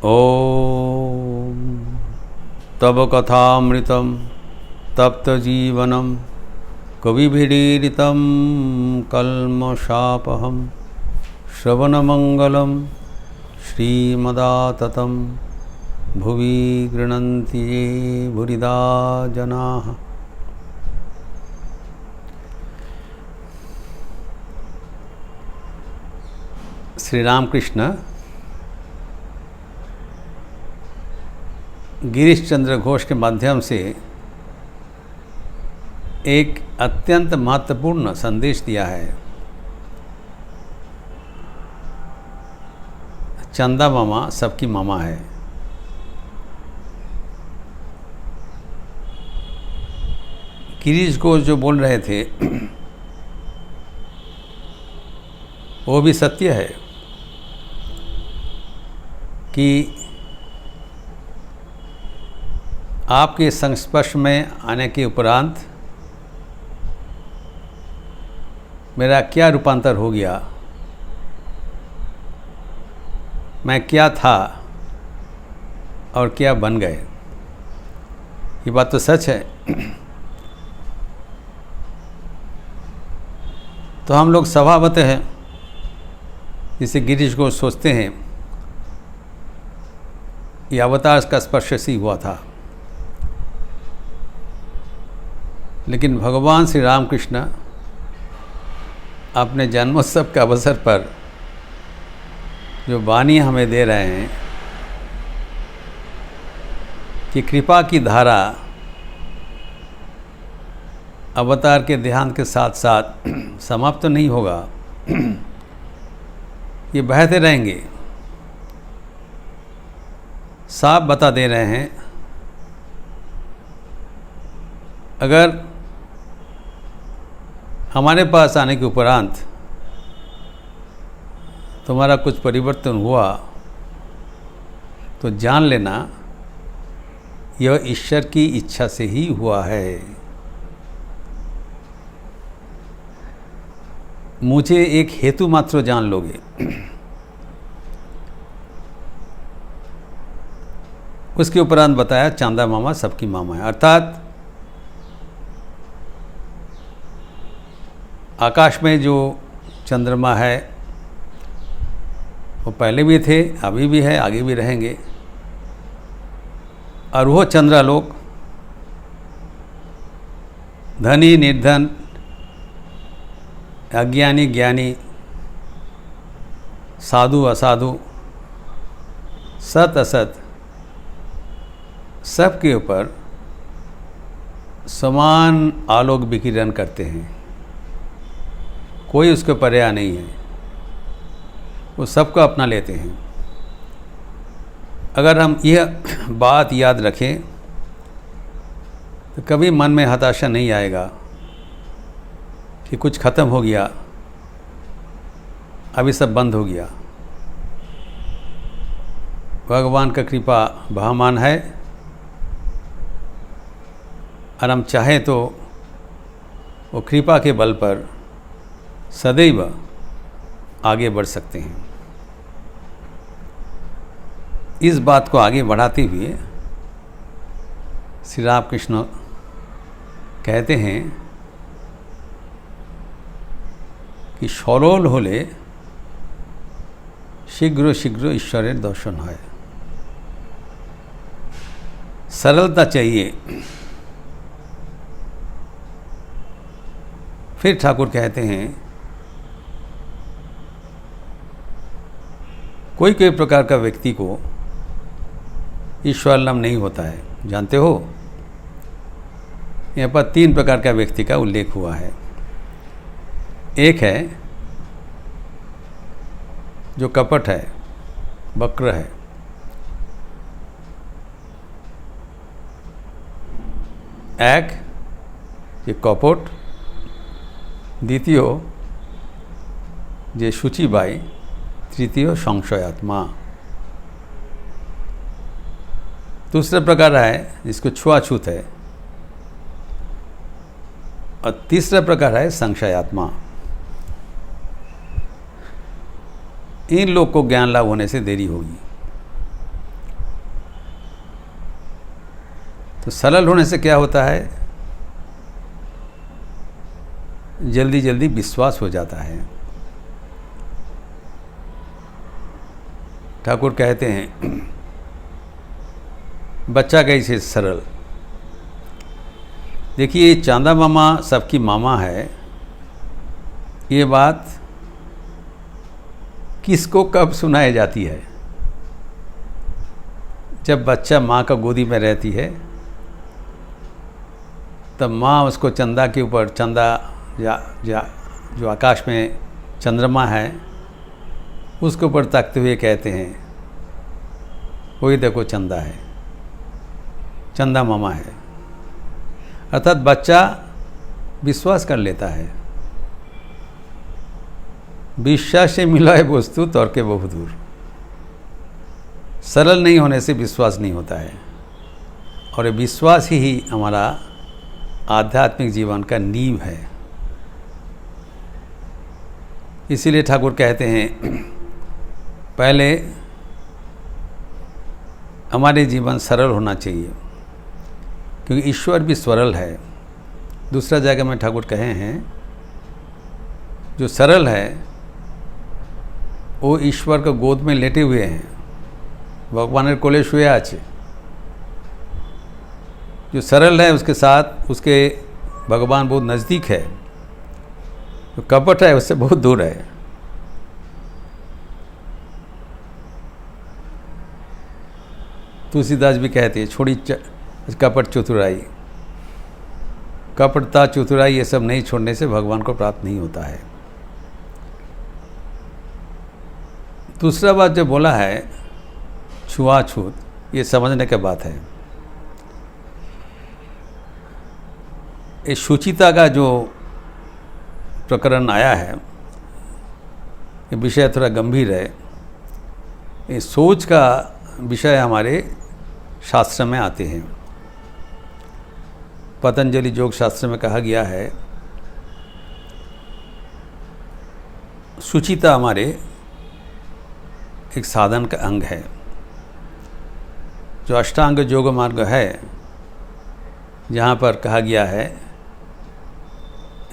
ॐ तव कथामृतं तप्तजीवनं कविभिरीडितं कल्मषापहं श्रवणमङ्गलं श्रीमदाततं भुवि गृह्णन्ति ये भूरिदा जनाः। श्री रामकृष्ण गिरीश चंद्र घोष के माध्यम से एक अत्यंत महत्वपूर्ण संदेश दिया है। चंदा मामा सबकी मामा है। गिरीश घोष जो बोल रहे थे वो भी सत्य है कि आपके संस्पर्श में आने के उपरांत मेरा क्या रूपांतर हो गया, मैं क्या था और क्या बन गए। ये बात तो सच है। तो हम लोग स्वभावतः हैं जिसे गिरीश को सोचते हैं ये अवतार का स्पर्श ही हुआ था, लेकिन भगवान श्री रामकृष्ण अपने जन्मोत्सव के अवसर पर जो वाणी हमें दे रहे हैं कि कृपा की धारा अवतार के देहांत के साथ साथ समाप्त तो नहीं होगा, ये बहते रहेंगे। साफ बता दे रहे हैं अगर हमारे पास आने के उपरांत तुम्हारा कुछ परिवर्तन हुआ तो जान लेना यह ईश्वर की इच्छा से ही हुआ है। मुझे एक हेतु मात्र जान लोगे। उसके उपरांत बताया चांदा मामा सबकी मामा है, अर्थात आकाश में जो चंद्रमा है वो पहले भी थे, अभी भी है, आगे भी रहेंगे। और वो चंद्रालोक धनी निर्धन, अज्ञानी ज्ञानी, साधु असाधु, सत असत, सबके ऊपर समान आलोक विकिरण करते हैं। कोई उसके पर्याय नहीं है, वो सबको अपना लेते हैं। अगर हम यह बात याद रखें तो कभी मन में हताशा नहीं आएगा कि कुछ ख़त्म हो गया, अभी सब बंद हो गया। भगवान का कृपा बहमान है और हम चाहें तो वो कृपा के बल पर सदैव आगे बढ़ सकते हैं। इस बात को आगे बढ़ाते हुए श्री रामकृष्ण कहते हैं कि সরল হলে शीघ्र शीघ्र ईश्वरेर दर्शन है। सरलता चाहिए। फिर ठाकुर कहते हैं कोई कोई प्रकार का व्यक्ति को ईश्वर नाम नहीं होता है, जानते हो। यहाँ पर 3 प्रकार का व्यक्ति का उल्लेख हुआ है। एक है जो कपट है, वक्र है। एक ये कपट, द्वितीय जे शुचिबाई, तृतीय संशयात्मा। दूसरा प्रकार है जिसको छुआछूत है, और तीसरा प्रकार है संशयात्मा। इन लोग को ज्ञान लाभ होने से देरी होगी। तो सरल होने से क्या होता है, जल्दी जल्दी विश्वास हो जाता है। ठाकुर कहते हैं बच्चा कैसे सरल। देखिए चांदा मामा सबकी मामा है, ये बात किसको कब सुनाई जाती है? जब बच्चा माँ का गोदी में रहती है तब माँ उसको चंदा के ऊपर, चंदा या जो आकाश में चंद्रमा है उसके ऊपर ताकते हुए कहते हैं वही देखो चंदा है, चंदा मामा है। अर्थात बच्चा विश्वास कर लेता है। विश्वास से मिला है वस्तु तर्क के बहुत दूर। सरल नहीं होने से विश्वास नहीं होता है, और ये विश्वास ही हमारा आध्यात्मिक जीवन का नींव है। इसीलिए ठाकुर कहते हैं पहले हमारे जीवन सरल होना चाहिए, क्योंकि ईश्वर भी सरल है। दूसरा जगह में ठाकुर कहे हैं जो सरल है वो ईश्वर का गोद में लेटे हुए हैं, भगवान कोले शुए आचे। जो सरल है उसके साथ उसके भगवान बहुत नज़दीक है, जो कपट है उससे बहुत दूर है। तुलसीदास भी कहते हैं छोड़ी कपट चतुराई, कपटता चतुराई ये सब नहीं छोड़ने से भगवान को प्राप्त नहीं होता है। दूसरा बात जो बोला है छुआछूत, ये समझने की बात है। ये शुचिता का जो प्रकरण आया है ये विषय थोड़ा गंभीर है। ये सोच का विषय हमारे शास्त्र में आते हैं। पतंजलि योग शास्त्र में कहा गया है शुचिता हमारे एक साधन का अंग है। जो अष्टांग योग मार्ग है जहाँ पर कहा गया है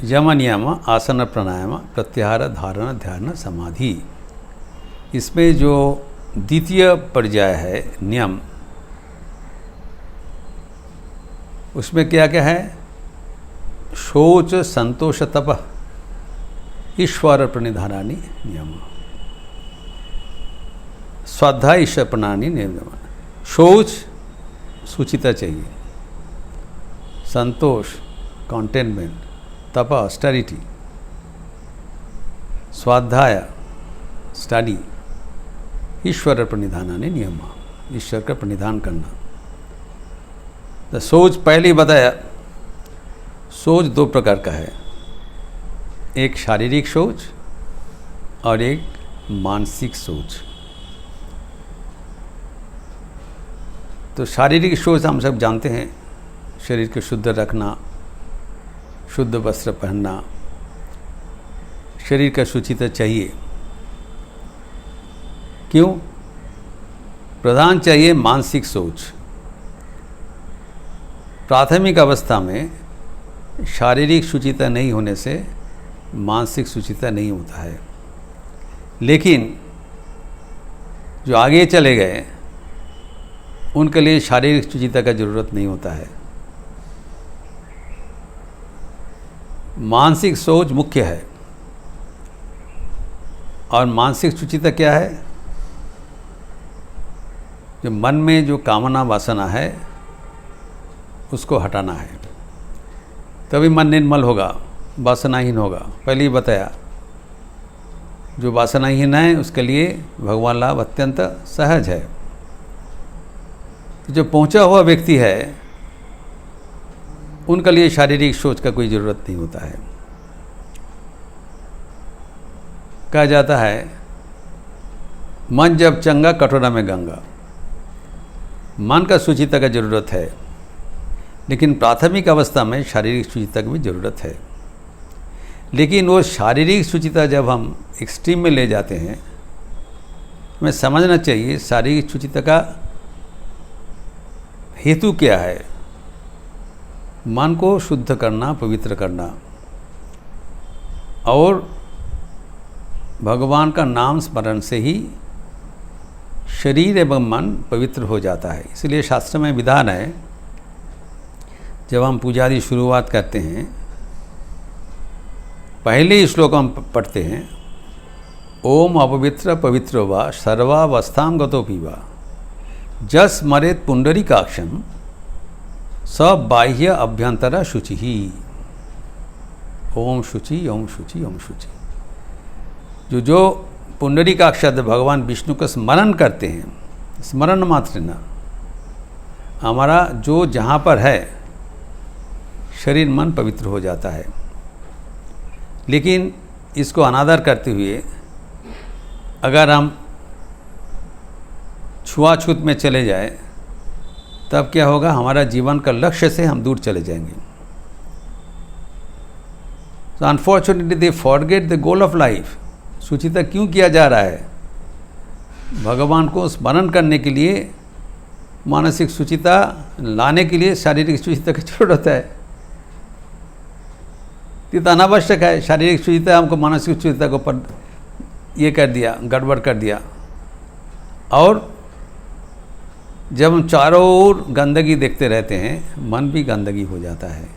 यम नियम आसन प्राणायाम प्रत्याहार धारण ध्यान समाधि, इसमें जो द्वितीय पर्याय है नियम, उसमें क्या क्या है? शोच संतोष तप ईश्वर प्रणिधानानि नियम, स्वाध्याय ईश्वर प्रणानी नियम। शोच सूचिता चाहिए, संतोष कॉन्टेनमेंट, तप ऑस्टेरिटी, स्वाध्याय स्टडी, ईश्वर प्रणिधानानि नियम, ईश्वर का प्रणिधान करना। तो सोच पहले ही बताया, सोच दो प्रकार का है, एक शारीरिक सोच और एक मानसिक सोच। तो शारीरिक सोच हम सब जानते हैं, शरीर को शुद्ध रखना, शुद्ध वस्त्र पहनना, शरीर का शुचिता चाहिए। क्यों? प्रधान चाहिए मानसिक सोच। प्राथमिक अवस्था में शारीरिक शुचिता नहीं होने से मानसिक शुचिता नहीं होता है, लेकिन जो आगे चले गए उनके लिए शारीरिक शुचिता का जरूरत नहीं होता है। मानसिक सोच मुख्य है। और मानसिक शुचिता क्या है? जो मन में जो कामना वासना है उसको हटाना है, तभी मन निर्मल होगा, वासनाहीन होगा। पहले ही बताया जो वासनाहीन है उसके लिए भगवान लाभ अत्यंत सहज है। जो पहुंचा हुआ व्यक्ति है उनके लिए शारीरिक सोच का कोई ज़रूरत नहीं होता है। कहा जाता है मन जब चंगा कटोरा में गंगा। मन का शुचिता का ज़रूरत है, लेकिन प्राथमिक अवस्था में शारीरिक शुचिता की भी ज़रूरत है। लेकिन वो शारीरिक शुचिता जब हम एक्सट्रीम में ले जाते हैं, हमें समझना चाहिए शारीरिक शुचिता का हेतु क्या है, मन को शुद्ध करना, पवित्र करना और भगवान का नाम स्मरण से ही शरीर एवं मन पवित्र हो जाता है। इसलिए शास्त्र में विधान है, जब हम पूजा आदि शुरुआत करते हैं, पहले ही श्लोक हम पढ़ते हैं, ओम अपवित्र पवित्रो वा सर्वावस्थां गतोऽपि वा जस स्मरेत् पुंडरीकाक्षं स बाह्य अभ्यंतर शुचि ही। ओम शुचि, ओम शुचि, ओम शुचि। जो पुंडरीकाक्ष भगवान विष्णु का स्मरण करते हैं, स्मरण मात्र न, हमारा जो जहाँ पर है शरीर मन पवित्र हो जाता है। लेकिन इसको अनादर करते हुए अगर हम छुआछूत में चले जाए तब क्या होगा, हमारा जीवन का लक्ष्य से हम दूर चले जाएंगे। So unfortunately they forget the goal of life। सुचिता क्यों किया जा रहा है? भगवान को स्मरण करने के लिए, मानसिक सुचिता लाने के लिए शारीरिक सुचिता की जरूरत है। ये तो अनावश्यक है। शारीरिक सुचिता हमको मानसिक सुचिता को पर ये कर दिया, गड़बड़ कर दिया। और जब हम चारों ओर गंदगी देखते रहते हैं, मन भी गंदगी हो जाता है।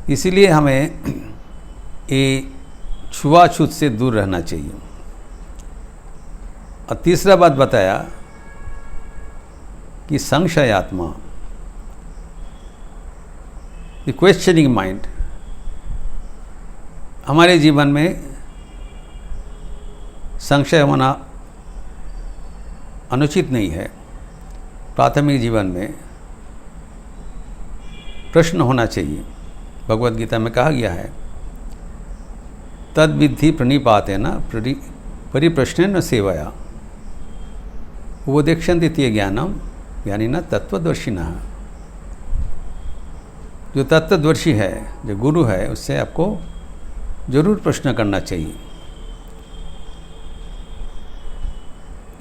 इसीलिए हमें ये छुआछूत से दूर रहना चाहिए। और तीसरा बात बताया कि संशयात्मा, द क्वेश्चनिंग माइंड, हमारे जीवन में संशय होना अनुचित नहीं है। प्राथमिक जीवन में प्रश्न होना चाहिए। भगवद गीता में कहा गया है, तद विद्धि प्रणिपातेन परिप्रश्नेन सेवया उपदेक्षन्ति ते ज्ञानम ज्ञानिनः तत्त्वदर्शिनः। जो तत्वदर्शी है, जो गुरु है, उससे आपको जरूर प्रश्न करना चाहिए।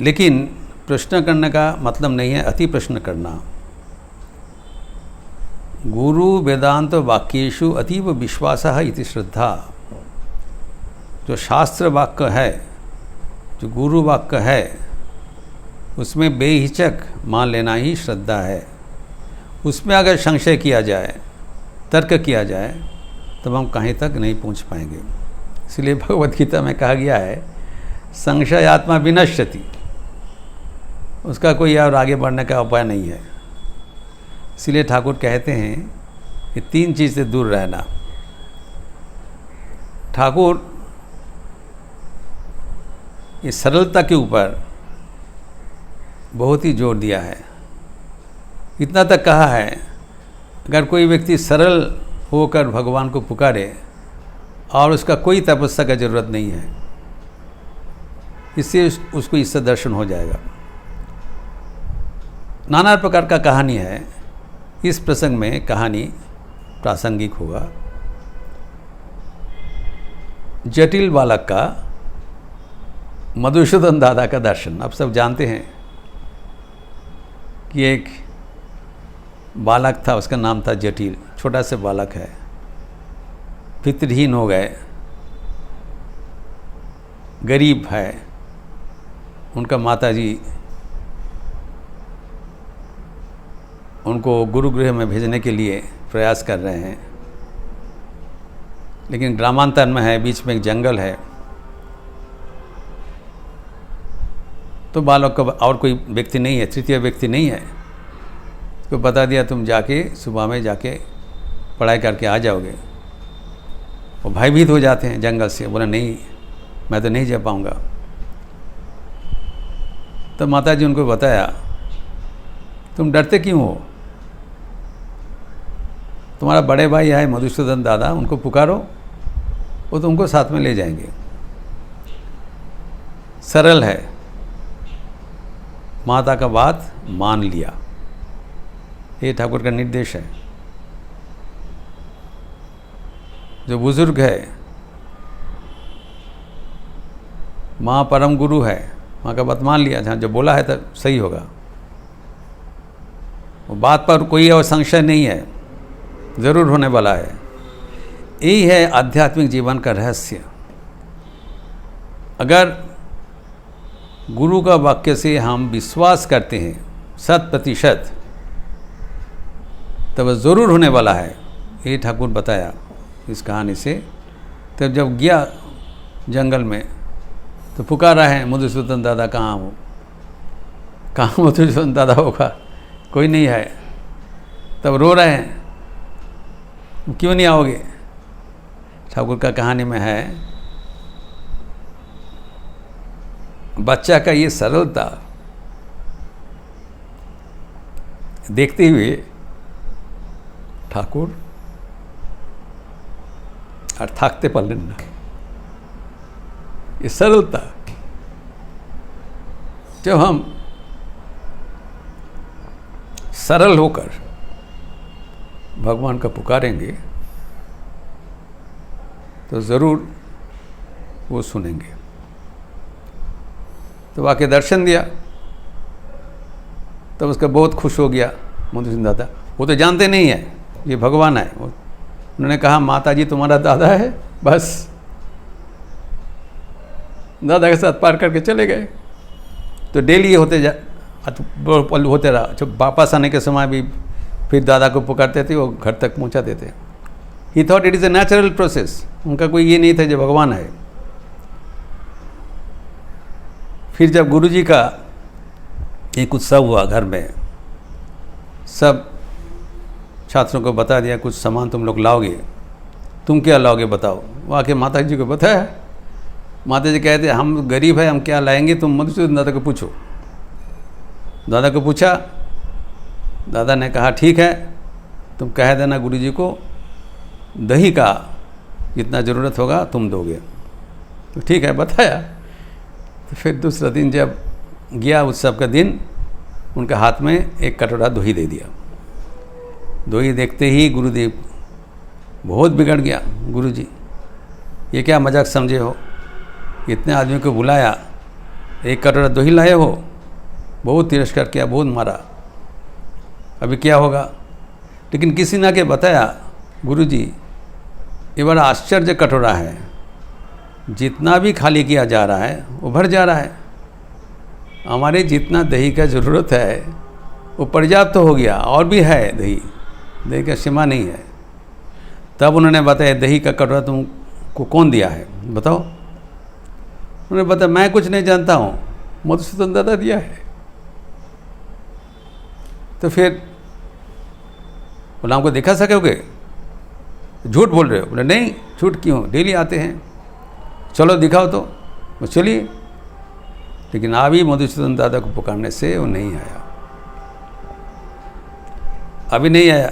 लेकिन प्रश्न करने का मतलब नहीं है अति प्रश्न करना। गुरु वेदांत वाक्येषु अतीव विश्वासः इति श्रद्धा। जो शास्त्र वाक्य है, जो गुरु वाक्य है, उसमें बेहिचक मान लेना ही श्रद्धा है। उसमें अगर संशय किया जाए, तर्क किया जाए, तब हम कहीं तक नहीं पहुंच पाएंगे। इसलिए भगवद गीता में कहा गया है, संशयात्मा विनश्यति। उसका कोई और आगे बढ़ने का उपाय नहीं है। इसलिए ठाकुर कहते हैं कि 3 चीज़ से दूर रहना। ठाकुर इस सरलता के ऊपर बहुत ही जोर दिया है। इतना तक कहा है, अगर कोई व्यक्ति सरल होकर भगवान को पुकारे और उसका कोई तपस्या का जरूरत नहीं है, इससे उसको इससे दर्शन हो जाएगा। नाना प्रकार का कहानी है। इस प्रसंग में कहानी प्रासंगिक होगा। जटिल बालक का मधुसूदन दादा का दर्शन। आप सब जानते हैं कि एक बालक था, उसका नाम था जटिल। छोटा सा बालक है, पितृहीन हो गए, गरीब है। उनका माताजी उनको गुरुगृह में भेजने के लिए प्रयास कर रहे हैं, लेकिन ग्रामांतर में है, बीच में एक जंगल है। तो बालक का और कोई व्यक्ति नहीं है, तृतीय व्यक्ति नहीं है। उसको बता दिया, तुम जाके सुबह में जाके पढ़ाई करके आ जाओगे। वो भयभीत हो जाते हैं जंगल से। बोला नहीं, मैं तो नहीं जा पाऊँगा। तो माताजी उनको बताया, तुम डरते क्यों हो? तुम्हारा बड़े भाई है मधुसूदन दादा, उनको पुकारो, वो तुमको साथ में ले जाएंगे। सरल है। माता का बात मान लिया। ये ठाकुर का निर्देश है। जो बुजुर्ग है, माँ परम गुरु है, माँ का बात मान लिया। जहाँ जो बोला है तो सही होगा। वो बात पर कोई और संशय नहीं है, ज़रूर होने वाला है। यही है आध्यात्मिक जीवन का रहस्य। अगर गुरु का वाक्य से हम विश्वास करते हैं 100%, तब ज़रूर होने वाला है। ये ठाकुर बताया इस कहानी से। तब जब गया जंगल में तो पुकारा है, मधुसूदन दादा कहाँ हो, कहाँ मधुसूदन दादा होगा, कोई नहीं है। तब रो रहे हैं, क्यों नहीं आओगे? ठाकुर का कहानी में है, बच्चा का ये सरलता देखते हुए ठाकुर और থাকতে পারলেন না। ये सरलता, जब हम सरल होकर भगवान का पुकारेंगे तो ज़रूर वो सुनेंगे। तो आके दर्शन दिया, तब उसका बहुत खुश हो गया मधुसूदन दादा। वो तो जानते नहीं है ये भगवान है। उन्होंने कहा, माता जी तुम्हारा दादा है, बस। दादा के साथ पार करके चले गए। तो डेली होते रहा। जब वापस आने के समय भी फिर दादा को पुकारते थे, वो घर तक पहुंचाते थे। ही thought it is a natural process. उनका कोई ये नहीं था जो भगवान है। फिर जब गुरुजी का एक उत्सव हुआ घर में, सब छात्रों को बता दिया, कुछ सामान तुम लोग लाओगे। तुम क्या लाओगे बताओ? वो आके माता जी को बताया। माता जी कहते हम गरीब है, हम क्या लाएंगे, तुम मधुसूदन दादा को पूछो। दादा को पूछा, दादा ने कहा ठीक है, तुम कह देना गुरुजी को दही का जितना ज़रूरत होगा तुम दोगे। तो ठीक है, बताया। तो फिर दूसरा दिन जब गया उत्सव का दिन, उनके हाथ में एक कटोरा दही दे दिया। दही देखते ही गुरुदेव बहुत बिगड़ गया। गुरुजी ये क्या मजाक समझे हो, इतने आदमी को बुलाया, एक कटोरा दही लाए हो। बहुत तिरस्कार किया, बहुत मारा, अभी क्या होगा? लेकिन किसी ने आके बताया, गुरुजी ये बड़ा आश्चर्य कटोरा है, जितना भी खाली किया जा रहा है वो भर जा रहा है। हमारे जितना दही का ज़रूरत है वो पर्याप्त तो हो गया, और भी है दही का सीमा नहीं है। तब उन्होंने बताया, दही का कटोरा तुमको कौन दिया है बताओ? उन्होंने बताया, मैं कुछ नहीं जानता हूँ, मधुसूदन दादा दिया है। तो फिर बोला, हमको दिखा सकोगे? झूठ बोल रहे हो? बोले नहीं, झूठ क्यों, डेली आते हैं, चलो दिखाओ। तो चलिए। लेकिन अभी मधुसूदन दादा को पुकारने से वो नहीं आया, अभी नहीं आया।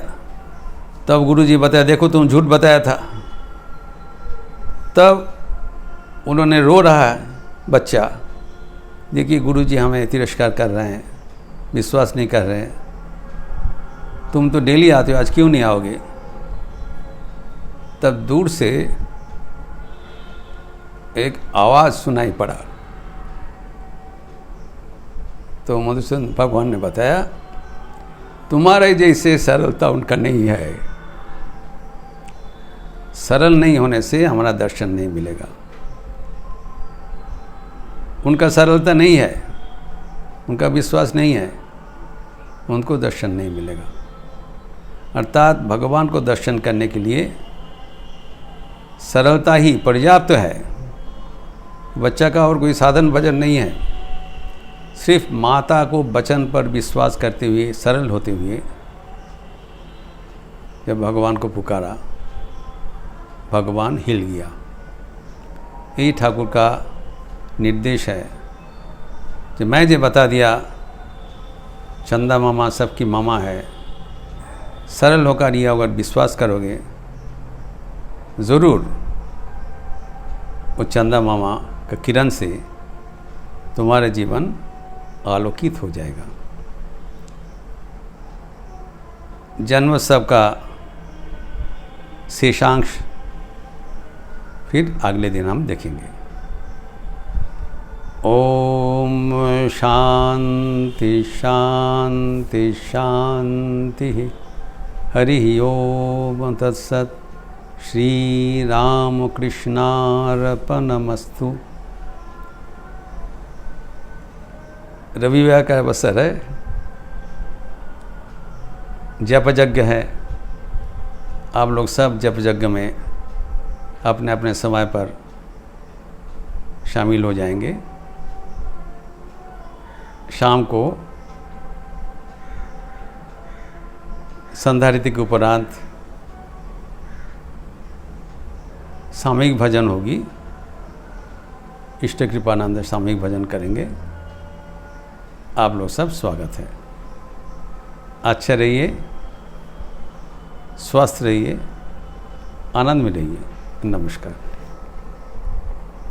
तब गुरुजी बताया, देखो तुम झूठ बताया था। तब उन्होंने रो रहा है बच्चा, देखिए गुरुजी हमें तिरस्कार कर रहे हैं, विश्वास नहीं कर रहे हैं, तुम तो डेली आते हो, आज क्यों नहीं आओगे? तब दूर से एक आवाज़ सुनाई पड़ा। तो मधुसूदन भगवान ने बताया, तुम्हारे जैसे सरलता उनका नहीं है, सरल नहीं होने से हमारा दर्शन नहीं मिलेगा। उनका सरलता नहीं है, उनका विश्वास नहीं है, उनको दर्शन नहीं मिलेगा। अर्थात भगवान को दर्शन करने के लिए सरलता ही पर्याप्त है। बच्चा का और कोई साधन भजन नहीं है। सिर्फ माता को वचन पर विश्वास करते हुए, सरल होते हुए जब भगवान को पुकारा, भगवान हिल गया। यही ठाकुर का निर्देश है। जो मैं जो बता दिया, चंदा मामा सबकी मामा है, सरल होकर ये अगर विश्वास करोगे, ज़रूर वो चंदा मामा का किरण से तुम्हारा जीवन आलोकित हो जाएगा। जन्मोत्सव का शेषांश फिर अगले दिन हम देखेंगे। ओम ओम शांति शांति शांति। हरि ओम तत्सत। श्री रामकृष्णार्पणमस्तु। रविवार का अवसर है, जप यज्ञ है। आप लोग सब जप यज्ञ में अपने अपने समय पर शामिल हो जाएंगे। शाम को संध्या आरती के उपरांत सामूहिक भजन होगी। इष्ट कृपानंद सामूहिक भजन करेंगे। आप लोग सब स्वागत है। अच्छे रहिए, स्वस्थ रहिए, आनंद में रहिए। नमस्कार।